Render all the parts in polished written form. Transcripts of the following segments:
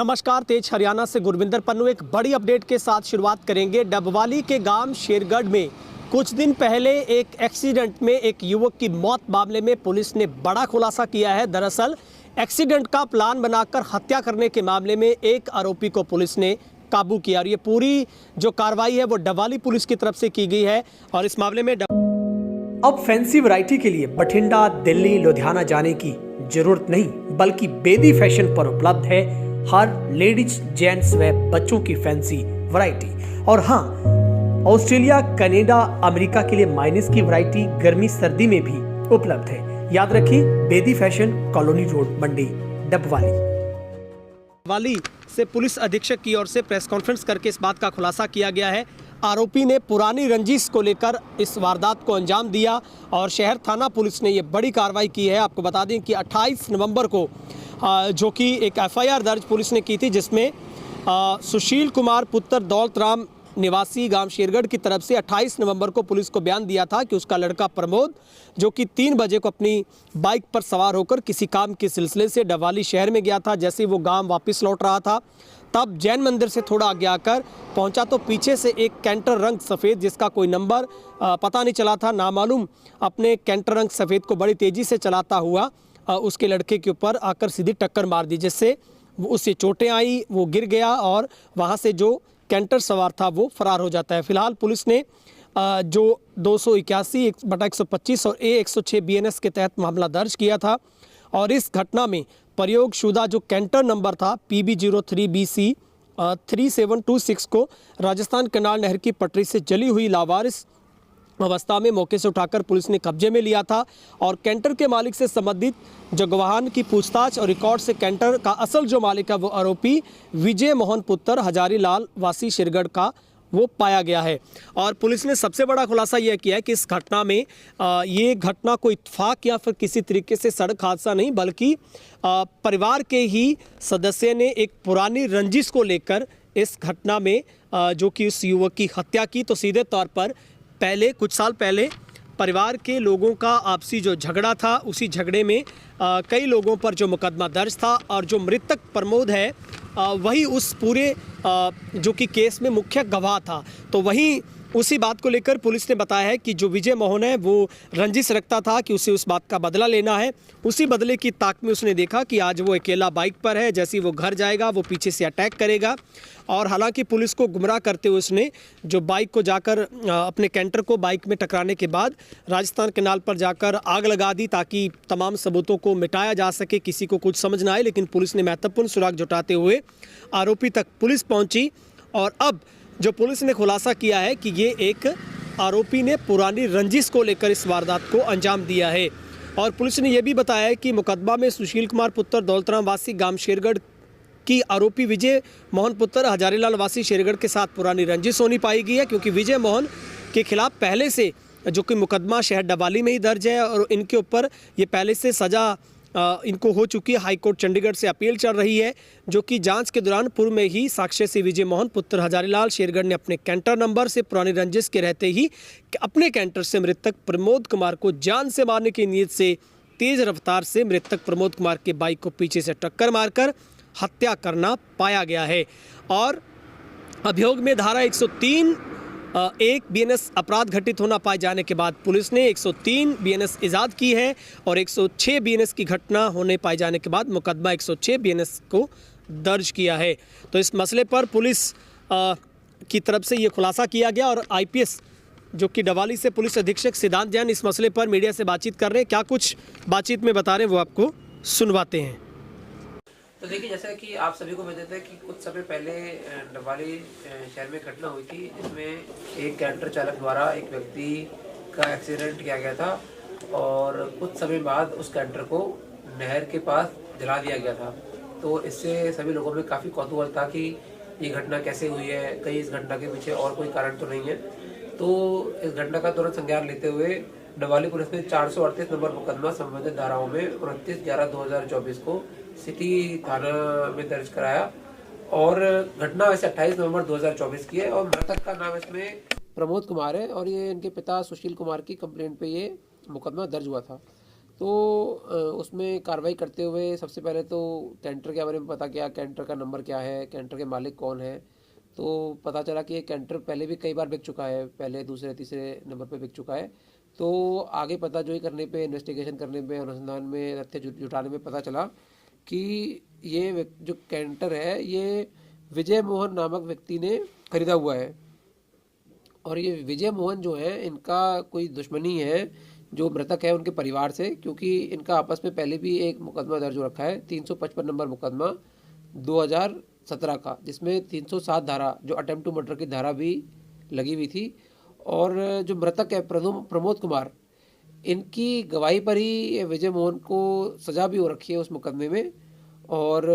नमस्कार, तेज हरियाणा से गुरविंदर पन्नू एक बड़ी अपडेट के साथ शुरुआत करेंगे। डबवाली के गांव शेरगढ़ में कुछ दिन पहले एक एक्सीडेंट में एक युवक की मौत मामले में पुलिस ने बड़ा खुलासा किया है। दरअसल एक्सीडेंट का प्लान बनाकर हत्या करने के मामले में एक आरोपी को पुलिस ने काबू किया और ये पूरी जो कार्रवाई है वो डबवाली पुलिस की तरफ से की गई है। और इस मामले में अब फैंसी वैरायटी के लिए बठिंडा, दिल्ली, लुधियाना जाने की जरूरत नहीं, बल्कि बेदी फैशन पर उपलब्ध है हर लेडीज, जेंट्स व बच्चों की फैंसी वैरायटी। और हाँ, ऑस्ट्रेलिया, कनाडा, अमेरिका के लिए माइनस की वैरायटी गर्मी सर्दी में भी उपलब्ध है। याद रखिए, बेदी फैशन, कॉलोनी रोड, मंडी, डबवाली से पुलिस अधीक्षक की ओर से प्रेस कॉन्फ्रेंस करके इस बात का खुलासा किया गया है। आरोपी ने पुरानी रंजिश को लेकर इस वारदात को अंजाम दिया और शहर थाना पुलिस ने ये बड़ी कार्रवाई की है। आपको बता दें कि 28 नवंबर को जो कि एक एफआईआर दर्ज पुलिस ने की थी, जिसमें सुशील कुमार पुत्र दौलत राम निवासी गांव शेरगढ़ की तरफ से 28 नवंबर को पुलिस को बयान दिया था कि उसका लड़का प्रमोद, जो कि 3 बजे को अपनी बाइक पर सवार होकर किसी काम के सिलसिले से डबवाली शहर में गया था। जैसे वो गांव वापस लौट रहा था, तब जैन मंदिर से थोड़ा आगे आकर पहुंचा तो पीछे से एक कैंटर रंग सफ़ेद, जिसका कोई नंबर पता नहीं चला था, नामालूम अपने कैंटर रंग सफ़ेद को बड़ी तेज़ी से चलाता हुआ उसके लड़के के ऊपर आकर सीधी टक्कर मार दी, जिससे उससे चोटें आई, वो गिर गया और वहाँ से जो कैंटर सवार था वो फरार हो जाता है। फिलहाल पुलिस ने जो 281/125 और A106 BNS के तहत मामला दर्ज किया था और इस घटना में प्रयोगशुदा जो कैंटर नंबर था PB03BC 3726 को राजस्थान कनाल नहर की पटरी से जली हुई लावारिस अवस्था में मौके से उठाकर पुलिस ने कब्जे में लिया था और कैंटर के मालिक से संबंधित जो गवाहान की पूछताछ और रिकॉर्ड से कैंटर का असल जो मालिक है वो आरोपी विजय मोहन पुत्र हजारी लाल वासी शेरगढ़ का वो पाया गया है। और पुलिस ने सबसे बड़ा खुलासा यह किया है कि इस घटना में ये घटना कोई इत्तेफाक या फिर किसी तरीके से सड़क हादसा नहीं, बल्कि परिवार के ही सदस्य ने एक पुरानी रंजिश को लेकर इस घटना में जो कि उस युवक की हत्या की। तो सीधे तौर पर कुछ साल पहले परिवार के लोगों का आपसी जो झगड़ा था, उसी झगड़े में कई लोगों पर जो मुकदमा दर्ज था और जो मृतक प्रमोद है वही उस पूरे जो कि केस में मुख्य गवाह था। तो वहीं उसी बात को लेकर पुलिस ने बताया है कि जो विजय मोहन है वो रंजिश रखता था कि उसे उस बात का बदला लेना है। उसी बदले की ताक में उसने देखा कि आज वो अकेला बाइक पर है, जैसे ही वो घर जाएगा वो पीछे से अटैक करेगा। और हालांकि पुलिस को गुमराह करते हुए उसने जो बाइक को जाकर अपने कैंटर को बाइक में टकराने के बाद राजस्थान कैनाल पर जाकर आग लगा दी, ताकि तमाम सबूतों को मिटाया जा सके, किसी को कुछ समझ ना आए। लेकिन पुलिस ने महत्वपूर्ण सुराग जुटाते हुए आरोपी तक पुलिस पहुंची और अब जो पुलिस ने खुलासा किया है कि ये एक आरोपी ने पुरानी रंजिश को लेकर इस वारदात को अंजाम दिया है। और पुलिस ने यह भी बताया है कि मुकदमा में सुशील कुमार पुत्र दौलतराम वासी गांव शेरगढ़ की आरोपी विजय मोहन पुत्र हजारीलाल वासी शेरगढ़ के साथ पुरानी रंजिश होनी पाई गई है, क्योंकि विजय मोहन के खिलाफ पहले से जो कि मुकदमा शहर डबवाली में ही दर्ज है और इनके ऊपर ये पहले से सज़ा इनको हो चुकी है। हाईकोर्ट चंडीगढ़ से अपील चल रही है, जो कि जांच के दौरान पूर्व में ही साक्ष्य से विजय मोहन पुत्र हजारीलाल शेरगढ़ ने अपने कैंटर नंबर से पुरानी रंजिश के रहते ही अपने कैंटर से मृतक प्रमोद कुमार को जान से मारने की नीयत से तेज रफ्तार से मृतक प्रमोद कुमार के बाइक को पीछे से टक्कर मारकर हत्या करना पाया गया है। और अभियोग में धारा 103 एक BNS अपराध घटित होना पाए जाने के बाद पुलिस ने 103 BNS इजाद की है और 106 BNS की घटना होने पाए जाने के बाद मुकदमा 106 BNS को दर्ज किया है। तो इस मसले पर पुलिस की तरफ से ये खुलासा किया गया और IPS जो कि डबवाली से पुलिस अधीक्षक सिद्धांत जैन इस मसले पर मीडिया से बातचीत कर रहे हैं। क्या कुछ बातचीत में बता रहे हैं वो आपको सुनवाते हैं। तो देखिए, जैसा कि आप सभी को बता दें कि कुछ समय पहले डबवाली शहर में घटना हुई थी, जिसमें एक कैंटर चालक द्वारा एक व्यक्ति का एक्सीडेंट किया गया था और कुछ समय बाद उस कैंटर को नहर के पास जला दिया गया था। तो इससे सभी लोगों में काफ़ी कौतूहल था कि ये घटना कैसे हुई है, कहीं इस घटना के पीछे और कोई कारण तो नहीं है। तो इस घटना का तुरंत संज्ञान लेते हुए डबवाली पुलिस ने 438 नंबर मुकदमा संबंधित धाराओं में 29/11/2024 को सिटी थाना में दर्ज कराया और घटना वैसे 28 नवंबर 2024 की है और मृतक का नाम इसमें प्रमोद कुमार है और ये इनके पिता सुशील कुमार की कंप्लेंट पे ये मुकदमा दर्ज हुआ था। तो उसमें कार्रवाई करते हुए सबसे पहले तो कैंटर के बारे में पता किया, कैंटर का नंबर क्या है, कैंटर के मालिक कौन है। तो पता चला कि ये कैंटर पहले भी कई बार बिक चुका है, पहले दूसरे तीसरे नंबर पे बिक चुका है। तो आगे पता जो ही करने पे, इन्वेस्टिगेशन करने पे, अनुसंधान में तथ्य जुटाने में पता चला कि ये जो कैंटर है ये विजय मोहन नामक व्यक्ति ने खरीदा हुआ है। और ये विजय मोहन जो है, इनका कोई दुश्मनी है जो मृतक है उनके परिवार से, क्योंकि इनका आपस में पहले भी एक मुकदमा दर्ज हो रखा है, 355 नंबर मुकदमा 2017 का, जिसमें 307 धारा जो अटेम्प्ट टू मर्डर की धारा भी लगी हुई थी। और जो मृतक है प्रमोद कुमार, इनकी गवाही पर ही विजय मोहन को सज़ा भी हो रखी है उस मुकदमे में। और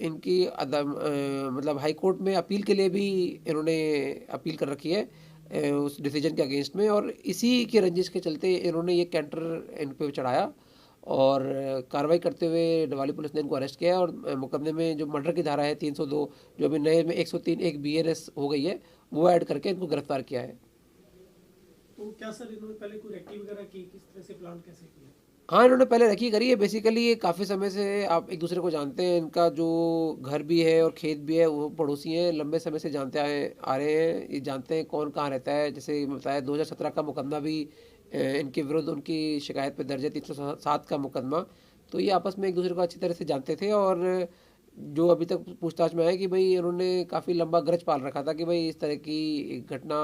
इनकी मतलब हाई कोर्ट में अपील के लिए भी इन्होंने अपील कर रखी है उस डिसीजन के अगेंस्ट में। और इसी के रंजिश के चलते इन्होंने ये कैंटर इन पे चढ़ाया और कार्रवाई करते हुए डवाली पुलिस ने इनको अरेस्ट किया। और मुकदमे में जो मर्डर की धारा है 302, जो अभी नए में 103 एक BNS हो गई है, वो ऐड करके इनको गिरफ्तार किया है। तो क्या सर इन्होंने पहले कोई रेकी वगैरह की, किस तरह से प्लान कैसे किया? हाँ, इन्होंने पहले रेकी करी है। बेसिकली ये काफ़ी समय से आप एक दूसरे को जानते हैं, इनका जो घर भी है और खेत भी है वो पड़ोसी हैं, लंबे समय से जानते आए आ रहे हैं। ये जानते हैं कौन कहाँ रहता है। जैसे बताया 2017 का मुकदमा भी इनके विरुद्ध उनकी शिकायत पे दर्ज है, 307 का मुकदमा। तो ये आपस में एक दूसरे को अच्छी तरह से जानते थे। और जो अभी तक पूछताछ में है कि भाई इन्होंने काफ़ी लंबा ग्रज पाल रखा था कि भाई इस तरह की घटना,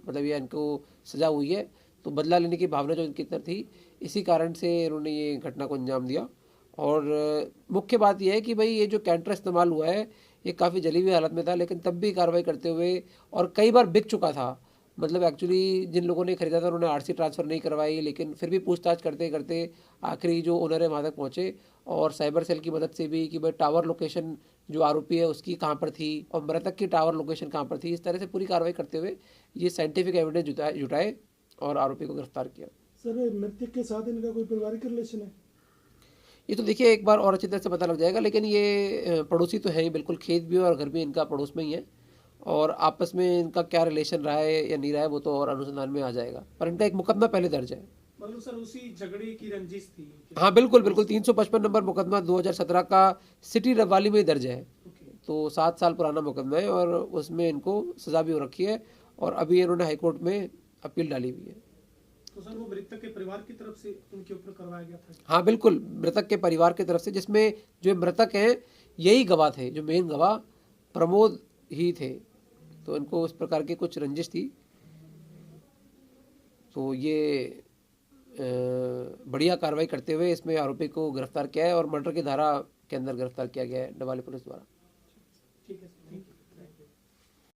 मतलब ये इनको सज़ा हुई है तो बदला लेने की भावना जो इनके अंदर थी, इसी कारण से इन्होंने ये घटना को अंजाम दिया। और मुख्य बात यह है कि भाई ये जो कैंटर इस्तेमाल हुआ है ये काफ़ी जली हुई हालत में था, लेकिन तब भी कार्रवाई करते हुए, और कई बार बिक चुका था। मतलब एक्चुअली जिन लोगों ने खरीदा था उन्होंने RC ट्रांसफ़र नहीं करवाई, लेकिन फिर भी पूछताछ करते करते आखिरी जो ओनर है वहाँ तक पहुँचे। और साइबर सेल की मदद से भी कि भाई टावर लोकेशन जो आरोपी है उसकी कहाँ पर थी और मृतक की टावर लोकेशन कहाँ पर थी, इस तरह से पूरी कार्रवाई करते हुए ये साइंटिफिक एविडेंस जुटाए और आरोपी को गिरफ्तार किया। सर मृतक के साथ इनका कोई पारिवारिक रिलेशन है? ये तो देखिए एक बार और अच्छी तरह से पता लग जाएगा, लेकिन ये पड़ोसी तो है ही बिल्कुल, खेत भी और घर भी इनका पड़ोस में ही है। और आपस में इनका क्या रिलेशन रहा है या नहीं रहा है वो तो और अनुसंधान में आ जाएगा, पर इनका एक मुकदमा पहले दर्ज है। मतलब सर उसी झगड़े की रंजिश थी? हाँ बिल्कुल बिल्कुल, 355 नंबर मुकदमा 2017 का सिटी रवाली में दर्ज है। तो 7 साल पुराना मुकदमा है और उसमें इनको सज़ा भी हो रखी है और अभी इन्होंने हाईकोर्ट में अपील डाली हुई है। तो सर वो मृतक के परिवार की तरफ से उनके ऊपर करवाया गया था? हाँ बिल्कुल, मृतक के परिवार की तरफ से, जिसमें जो मृतक हैं यही गवाह थे, जो मेन गवाह प्रमोद ही थे। तो इनको इस प्रकार की कुछ रंजिश थी। तो ये बढ़िया कार्रवाई करते हुए इसमें आरोपी को गिरफ्तार किया है और मर्डर की धारा के अंदर गिरफ्तार किया गया है डवाली पुलिस द्वारा।